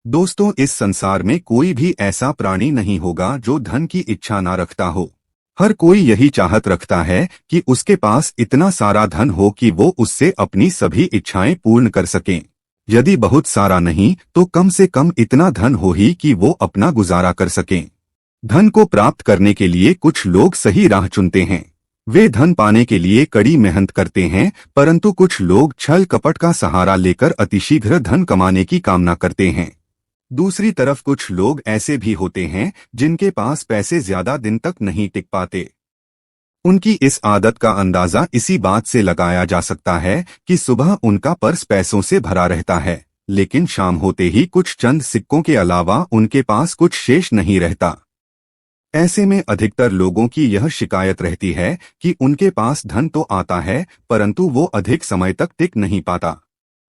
दोस्तों, इस संसार में कोई भी ऐसा प्राणी नहीं होगा जो धन की इच्छा ना रखता हो। हर कोई यही चाहत रखता है कि उसके पास इतना सारा धन हो कि वो उससे अपनी सभी इच्छाएं पूर्ण कर सकें। यदि बहुत सारा नहीं तो कम से कम इतना धन हो ही कि वो अपना गुजारा कर सकें। धन को प्राप्त करने के लिए कुछ लोग सही राह चुनते हैं। वे धन पाने के लिए कड़ी मेहनत करते हैं, परंतु कुछ लोग छल कपट का सहारा लेकर अतिशीघ्र धन कमाने की कामना करते हैं। दूसरी तरफ कुछ लोग ऐसे भी होते हैं जिनके पास पैसे ज्यादा दिन तक नहीं टिक पाते। उनकी इस आदत का अंदाजा इसी बात से लगाया जा सकता है कि सुबह उनका पर्स पैसों से भरा रहता है, लेकिन शाम होते ही कुछ चंद सिक्कों के अलावा उनके पास कुछ शेष नहीं रहता। ऐसे में अधिकतर लोगों की यह शिकायत रहती है कि उनके पास धन तो आता है, परंतु वो अधिक समय तक टिक नहीं पाता।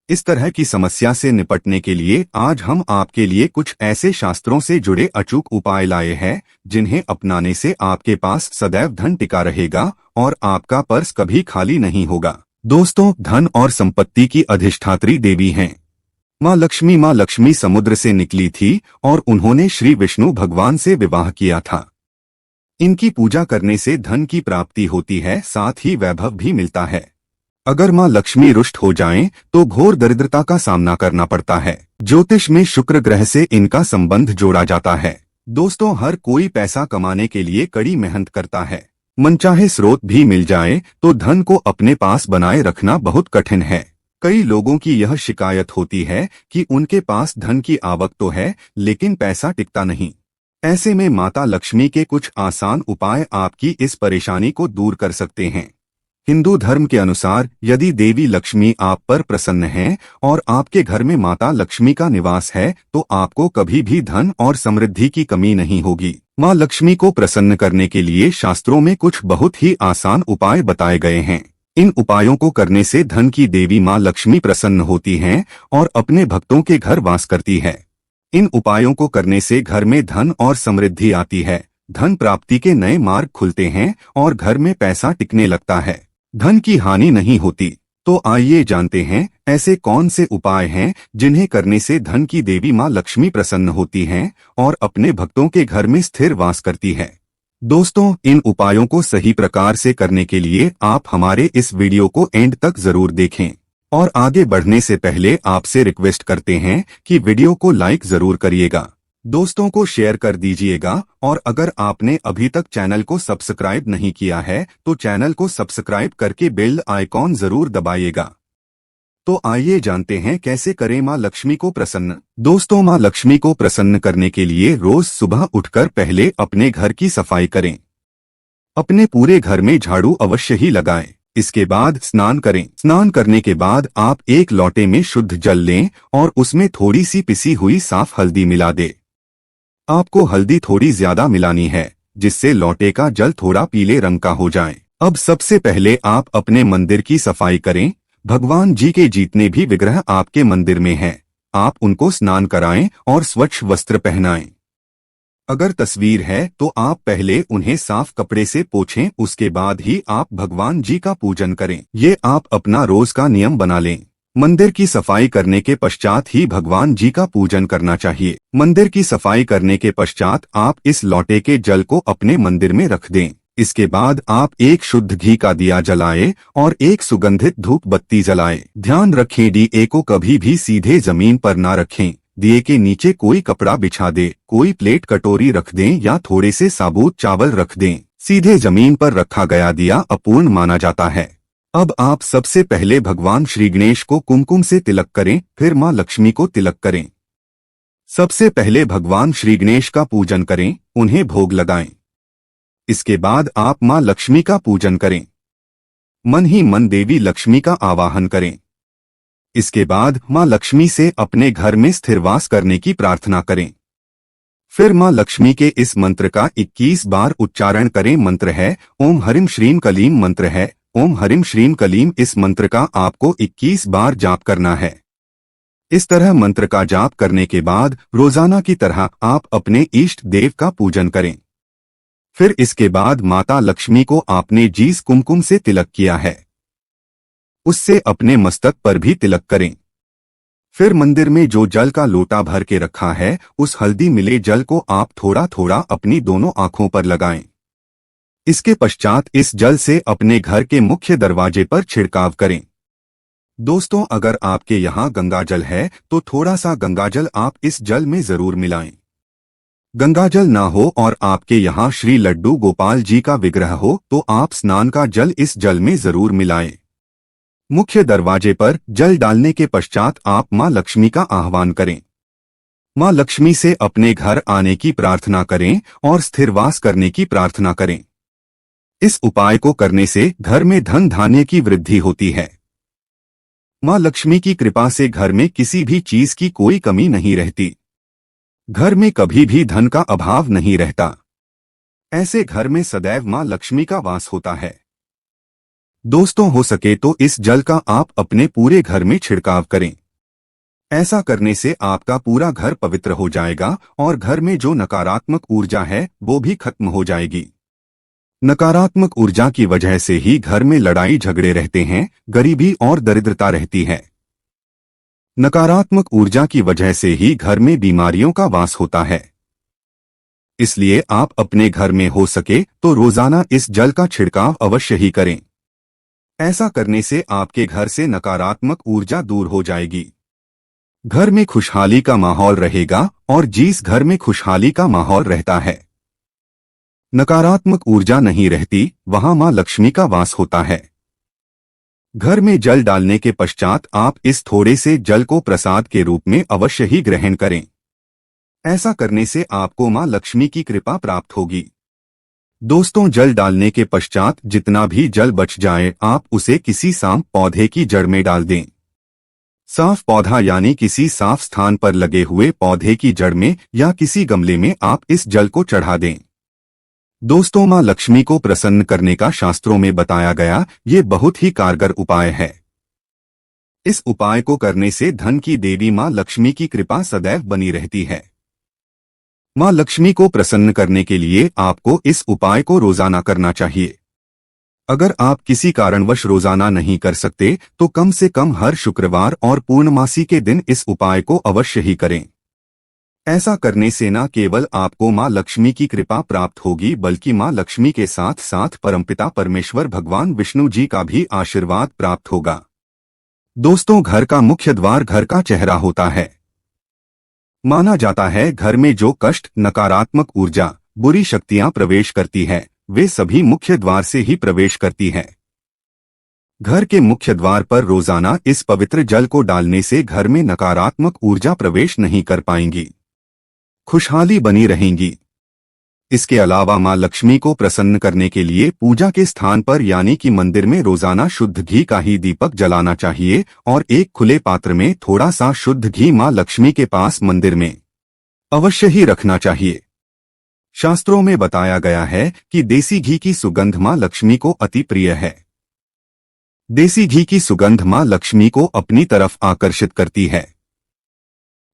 इस तरह की समस्या से निपटने के लिए आज हम आपके लिए कुछ ऐसे शास्त्रों से जुड़े अचूक उपाय लाए हैं जिन्हें अपनाने से आपके पास सदैव धन टिका रहेगा और आपका पर्स कभी खाली नहीं होगा। दोस्तों, धन और संपत्ति की अधिष्ठात्री देवी हैं। माँ लक्ष्मी समुद्र से निकली थी और उन्होंने श्री विष्णु भगवान से विवाह किया था। इनकी पूजा करने से धन की प्राप्ति होती है, साथ ही वैभव भी मिलता है। अगर माँ लक्ष्मी रुष्ट हो जाएं, तो घोर दरिद्रता का सामना करना पड़ता है। ज्योतिष में शुक्र ग्रह से इनका संबंध जोड़ा जाता है। दोस्तों, हर कोई पैसा कमाने के लिए कड़ी मेहनत करता है। मनचाहे स्रोत भी मिल जाए तो धन को अपने पास बनाए रखना बहुत कठिन है। कई लोगों की यह शिकायत होती है कि उनके पास धन की आवक तो है, लेकिन पैसा टिकता नहीं। ऐसे में माता लक्ष्मी के कुछ आसान उपाय आपकी इस परेशानी को दूर कर सकते हैं। हिंदू धर्म के अनुसार यदि देवी लक्ष्मी आप पर प्रसन्न हैं और आपके घर में माता लक्ष्मी का निवास है तो आपको कभी भी धन और समृद्धि की कमी नहीं होगी। माँ लक्ष्मी को प्रसन्न करने के लिए शास्त्रों में कुछ बहुत ही आसान उपाय बताए गए हैं। इन उपायों को करने से धन की देवी माँ लक्ष्मी प्रसन्न होती हैं और अपने भक्तों के घर वास करती है। इन उपायों को करने से घर में धन और समृद्धि आती है, धन प्राप्ति के नए मार्ग खुलते हैं और घर में पैसा टिकने लगता है। धन की हानि नहीं होती। तो आइए जानते हैं ऐसे कौन से उपाय हैं जिन्हें करने से धन की देवी माँ लक्ष्मी प्रसन्न होती हैं और अपने भक्तों के घर में स्थिर वास करती है। दोस्तों, इन उपायों को सही प्रकार से करने के लिए आप हमारे इस वीडियो को एंड तक जरूर देखें। और आगे बढ़ने से पहले आपसे रिक्वेस्ट करते हैं कि वीडियो को लाइक जरूर करिएगा, दोस्तों को शेयर कर दीजिएगा और अगर आपने अभी तक चैनल को सब्सक्राइब नहीं किया है तो चैनल को सब्सक्राइब करके बेल आइकॉन जरूर दबाइएगा। तो आइए जानते हैं कैसे करें माँ लक्ष्मी को प्रसन्न। दोस्तों, माँ लक्ष्मी को प्रसन्न करने के लिए रोज सुबह उठकर पहले अपने घर की सफाई करें। अपने पूरे घर में झाड़ू अवश्य ही लगाएं। इसके बाद स्नान करें। स्नान करने के बाद आप एक लोटे में शुद्ध जल लें और उसमें थोड़ी सी पिसी हुई साफ हल्दी मिला दें। आपको हल्दी थोड़ी ज्यादा मिलानी है, जिससे लोटे का जल थोड़ा पीले रंग का हो जाए। अब सबसे पहले आप अपने मंदिर की सफाई करें। भगवान जी के जितने भी विग्रह आपके मंदिर में हैं, आप उनको स्नान कराएं और स्वच्छ वस्त्र पहनाएं। अगर तस्वीर है तो आप पहले उन्हें साफ कपड़े से पोंछें, उसके बाद ही आप भगवान जी का पूजन करें। ये आप अपना रोज का नियम बना लें। मंदिर की सफाई करने के पश्चात ही भगवान जी का पूजन करना चाहिए। मंदिर की सफाई करने के पश्चात आप इस लोटे के जल को अपने मंदिर में रख दें। इसके बाद आप एक शुद्ध घी का दिया जलाएं और एक सुगंधित धूप बत्ती जलाएं। ध्यान रखें, दिए को कभी भी सीधे जमीन पर ना रखें। दिए के नीचे कोई कपड़ा बिछा दे, कोई प्लेट कटोरी रख दें या थोड़े से साबुत चावल रख दें। सीधे जमीन पर रखा गया दिया अपूर्ण माना जाता है। अब आप सबसे पहले भगवान श्री गणेश को कुमकुम से तिलक करें, फिर माँ लक्ष्मी को तिलक करें। सबसे पहले भगवान श्री गणेश का पूजन करें, उन्हें भोग लगाएं। इसके बाद आप माँ लक्ष्मी का पूजन करें। मन ही मन देवी लक्ष्मी का आवाहन करें। इसके बाद माँ लक्ष्मी से अपने घर में स्थिरवास करने की प्रार्थना करें। फिर माँ लक्ष्मी के इस मंत्र का 21 बार उच्चारण करें। मंत्र है ओम हरिम श्रीम कलीम। मंत्र है ओम हरिम श्रीम कलीम। इस मंत्र का आपको 21 बार जाप करना है। इस तरह मंत्र का जाप करने के बाद रोजाना की तरह आप अपने इष्ट देव का पूजन करें। फिर इसके बाद माता लक्ष्मी को आपने जिस कुमकुम से तिलक किया है उससे अपने मस्तक पर भी तिलक करें। फिर मंदिर में जो जल का लोटा भर के रखा है उस हल्दी मिले जल को आप थोड़ा थोड़ा अपनी दोनों आंखों पर लगाएं। इसके पश्चात इस जल से अपने घर के मुख्य दरवाजे पर छिड़काव करें। दोस्तों, अगर आपके यहाँ गंगाजल है तो थोड़ा सा गंगाजल आप इस जल में जरूर मिलाएं। गंगाजल ना हो और आपके यहाँ श्री लड्डू गोपाल जी का विग्रह हो तो आप स्नान का जल इस जल में जरूर मिलाएं। मुख्य दरवाजे पर जल डालने के पश्चात आप मां लक्ष्मी का आह्वान करें। मां लक्ष्मी से अपने घर आने की प्रार्थना करें और स्थिरवास करने की प्रार्थना करें। इस उपाय को करने से घर में धन धान्य की वृद्धि होती है। मां लक्ष्मी की कृपा से घर में किसी भी चीज की कोई कमी नहीं रहती। घर में कभी भी धन का अभाव नहीं रहता। ऐसे घर में सदैव मां लक्ष्मी का वास होता है। दोस्तों, हो सके तो इस जल का आप अपने पूरे घर में छिड़काव करें। ऐसा करने से आपका पूरा घर पवित्र हो जाएगा और घर में जो नकारात्मक ऊर्जा है वो भी खत्म हो जाएगी। नकारात्मक ऊर्जा की वजह से ही घर में लड़ाई झगड़े रहते हैं, गरीबी और दरिद्रता रहती है। नकारात्मक ऊर्जा की वजह से ही घर में बीमारियों का वास होता है। इसलिए आप अपने घर में हो सके तो रोजाना इस जल का छिड़काव अवश्य ही करें। ऐसा करने से आपके घर से नकारात्मक ऊर्जा दूर हो जाएगी। घर में खुशहाली का माहौल रहेगा और जिस घर में खुशहाली का माहौल रहता है, नकारात्मक ऊर्जा नहीं रहती, वहां मां लक्ष्मी का वास होता है। घर में जल डालने के पश्चात आप इस थोड़े से जल को प्रसाद के रूप में अवश्य ही ग्रहण करें। ऐसा करने से आपको मां लक्ष्मी की कृपा प्राप्त होगी। दोस्तों, जल डालने के पश्चात जितना भी जल बच जाए आप उसे किसी साफ पौधे की जड़ में डाल दें। साफ पौधा यानी किसी साफ स्थान पर लगे हुए पौधे की जड़ में या किसी गमले में आप इस जल को चढ़ा दें। दोस्तों, मां लक्ष्मी को प्रसन्न करने का शास्त्रों में बताया गया ये बहुत ही कारगर उपाय है। इस उपाय को करने से धन की देवी मां लक्ष्मी की कृपा सदैव बनी रहती है। मां लक्ष्मी को प्रसन्न करने के लिए आपको इस उपाय को रोजाना करना चाहिए। अगर आप किसी कारणवश रोजाना नहीं कर सकते तो कम से कम हर शुक्रवार और पूर्णमासी के दिन इस उपाय को अवश्य ही करें। ऐसा करने से न केवल आपको मां लक्ष्मी की कृपा प्राप्त होगी बल्कि मां लक्ष्मी के साथ साथ परमपिता परमेश्वर भगवान विष्णु जी का भी आशीर्वाद प्राप्त होगा। दोस्तों, घर का मुख्य द्वार घर का चेहरा होता है। माना जाता है घर में जो कष्ट, नकारात्मक ऊर्जा, बुरी शक्तियां प्रवेश करती है वे सभी मुख्य द्वार से ही प्रवेश करती है। घर के मुख्य द्वार पर रोजाना इस पवित्र जल को डालने से घर में नकारात्मक ऊर्जा प्रवेश नहीं कर पाएंगी, खुशहाली बनी रहेंगी। इसके अलावा मां लक्ष्मी को प्रसन्न करने के लिए पूजा के स्थान पर यानी कि मंदिर में रोजाना शुद्ध घी का ही दीपक जलाना चाहिए और एक खुले पात्र में थोड़ा सा शुद्ध घी मां लक्ष्मी के पास मंदिर में अवश्य ही रखना चाहिए। शास्त्रों में बताया गया है कि देसी घी की सुगंध मां लक्ष्मी को अति प्रिय है। देसी घी की सुगंध मां लक्ष्मी को अपनी तरफ आकर्षित करती है।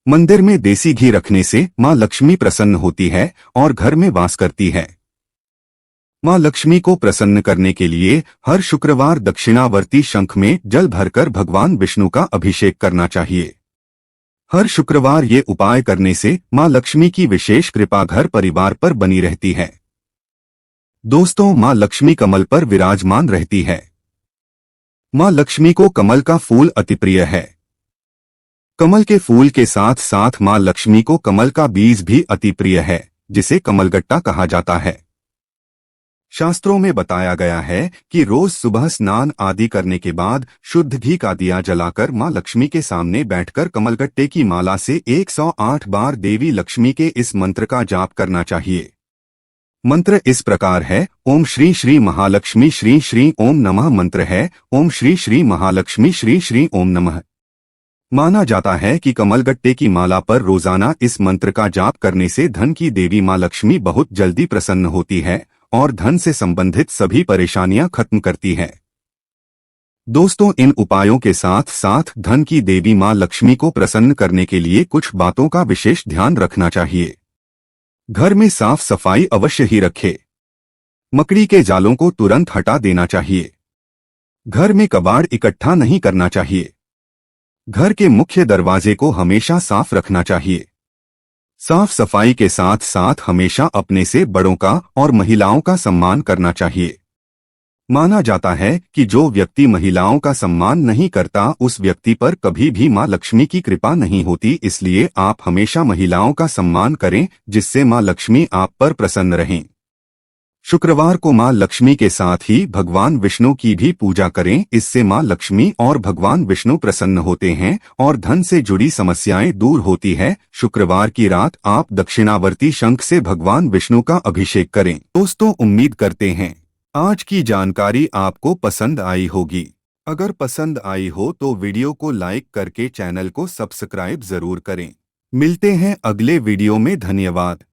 मंदिर में देसी घी रखने से मां लक्ष्मी प्रसन्न होती है और घर में वास करती है। मां लक्ष्मी को प्रसन्न करने के लिए हर शुक्रवार दक्षिणावर्ती शंख में जल भरकर भगवान विष्णु का अभिषेक करना चाहिए। हर शुक्रवार ये उपाय करने से मां लक्ष्मी की विशेष कृपा घर परिवार पर बनी रहती है। दोस्तों, मां लक्ष्मी कमल पर विराजमान रहती है। मां लक्ष्मी को कमल का फूल अति प्रिय है। कमल के फूल के साथ साथ मां लक्ष्मी को कमल का बीज भी अति प्रिय है, जिसे कमलगट्टा कहा जाता है। शास्त्रों में बताया गया है कि रोज सुबह स्नान आदि करने के बाद शुद्ध घी का दिया जलाकर मां लक्ष्मी के सामने बैठकर कमलगट्टे की माला से 108 बार देवी लक्ष्मी के इस मंत्र का जाप करना चाहिए। मंत्र इस प्रकार है: ओम श्री श्री महालक्ष्मी श्री श्री ओम नमः। मंत्र है: ओम श्री श्री महालक्ष्मी श्री श्री ओम नमः। माना जाता है कि कमलगट्टे की माला पर रोजाना इस मंत्र का जाप करने से धन की देवी मां लक्ष्मी बहुत जल्दी प्रसन्न होती है और धन से संबंधित सभी परेशानियां खत्म करती है। दोस्तों, इन उपायों के साथ साथ धन की देवी मां लक्ष्मी को प्रसन्न करने के लिए कुछ बातों का विशेष ध्यान रखना चाहिए। घर में साफ सफाई अवश्य ही रखें। मकड़ी के जालों को तुरंत हटा देना चाहिए। घर में कबाड़ इकट्ठा नहीं करना चाहिए। घर के मुख्य दरवाजे को हमेशा साफ रखना चाहिए। साफ सफाई के साथ साथ हमेशा अपने से बड़ों का और महिलाओं का सम्मान करना चाहिए। माना जाता है कि जो व्यक्ति महिलाओं का सम्मान नहीं करता उस व्यक्ति पर कभी भी मां लक्ष्मी की कृपा नहीं होती, इसलिए आप हमेशा महिलाओं का सम्मान करें जिससे मां लक्ष्मी आप पर प्रसन्न रहें। शुक्रवार को मां लक्ष्मी के साथ ही भगवान विष्णु की भी पूजा करें, इससे मां लक्ष्मी और भगवान विष्णु प्रसन्न होते हैं और धन से जुड़ी समस्याएं दूर होती है। शुक्रवार की रात आप दक्षिणावर्ती शंख से भगवान विष्णु का अभिषेक करें। दोस्तों, उम्मीद करते हैं आज की जानकारी आपको पसंद आई होगी। अगर पसंद आई हो तो वीडियो को लाइक करके चैनल को सब्सक्राइब जरूर करें। मिलते हैं अगले वीडियो में। धन्यवाद।